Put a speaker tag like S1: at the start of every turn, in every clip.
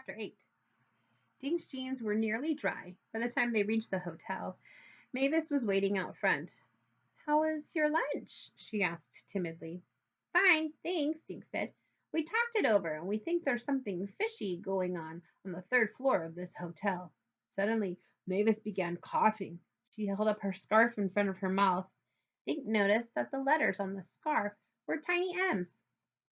S1: Chapter 8. Ding's jeans were nearly dry by the time they reached the hotel. Mavis was waiting out front. "How was your lunch?" she asked timidly. "Fine, thanks," Ding said. "We talked it over, and we think there's something fishy going on the third floor of this hotel." Suddenly, Mavis began coughing. She held up her scarf in front of her mouth. Dink noticed that the letters on the scarf were tiny M's.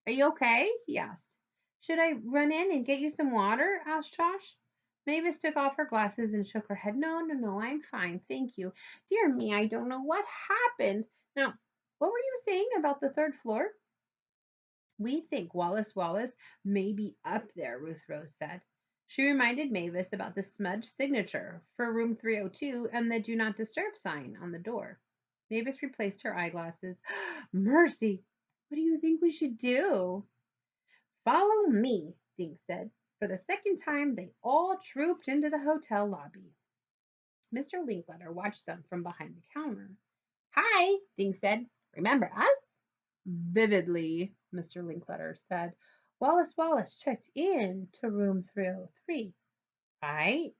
S1: "Are you okay?" he asked. "Should I run in and get you some water?" asked Josh. Mavis took off her glasses and shook her head. No, I'm fine, thank you. Dear me, I don't know what happened. Now, what were you saying about the third floor?" "We think Wallace Wallace may be up there," Ruth Rose said. She reminded Mavis about the smudged signature for room 302 and the do not disturb sign on the door. Mavis replaced her eyeglasses. "Mercy! What do you think we should do?" "Follow me," Dink said. For the second time they all trooped into the hotel lobby. Mr. Linkletter watched them from behind the counter. "Hi," Dink said. "Remember us?" "Vividly," Mr. Linkletter said. "Wallace Wallace checked in to room 303." "Right,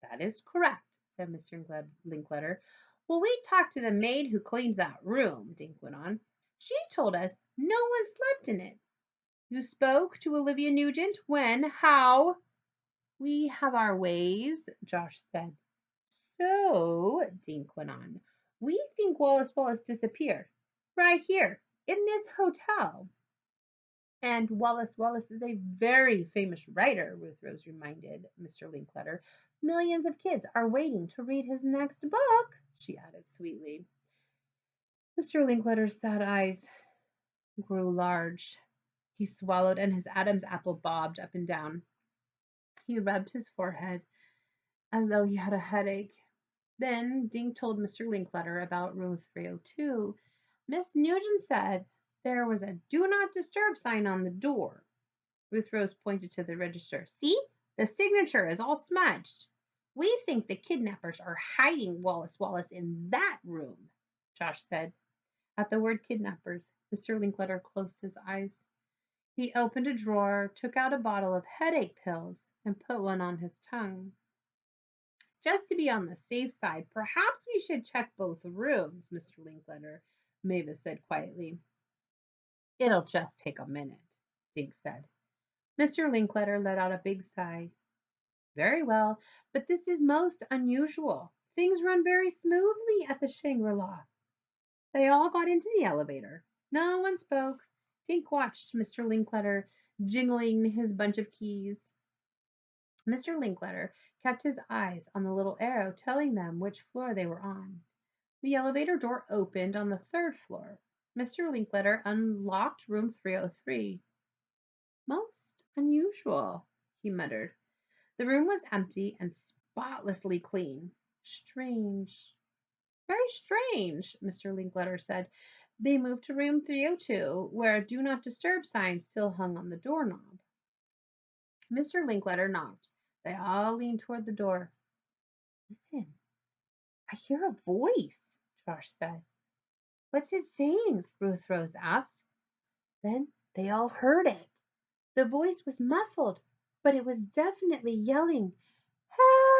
S1: that is correct," said Mr. Linkletter. "Well, we talked to the maid who cleans that room," Dink went on. "She told us no one slept in it." "You spoke to Olivia Nugent? When? How?" "We have our ways," Josh said. "So," Dink went on, "we think Wallace Wallace disappeared right here in this hotel." "And Wallace Wallace is a very famous writer," Ruth Rose reminded Mr. Linkletter. "Millions of kids are waiting to read his next book," she added sweetly. Mr. Linkletter's sad eyes grew large. He swallowed, and his Adam's apple bobbed up and down. He rubbed his forehead as though he had a headache. Then Dink told Mr. Linkletter about room 302. "Miss Nugent said there was a do not disturb sign on the door." Ruth Rose pointed to the register. "See, the signature is all smudged. We think the kidnappers are hiding Wallace Wallace in that room," Josh said. At the word kidnappers, Mr. Linkletter closed his eyes. He opened a drawer, took out a bottle of headache pills, and put one on his tongue. "Just to be on the safe side, perhaps we should check both rooms," Mr. Linkletter, Mavis said quietly. "It'll just take a minute," Dink said. Mr. Linkletter let out a big sigh. "Very well, but this is most unusual. Things run very smoothly at the Shangri-La." They all got into the elevator. No one spoke. Dink watched Mr. Linkletter jingling his bunch of keys. Mr. Linkletter kept his eyes on the little arrow telling them which floor they were on. The elevator door opened on the third floor. Mr. Linkletter unlocked room 303. "Most unusual," he muttered. The room was empty and spotlessly clean. "Strange, very strange," Mr. Linkletter said. They moved to room 302, where a do not disturb sign still hung on the doorknob. Mr. Linkletter knocked. They all leaned toward the door. "Listen, I hear a voice," Josh said. "What's it saying?" Ruth Rose asked. Then they all heard it. The voice was muffled, but it was definitely yelling, "Help!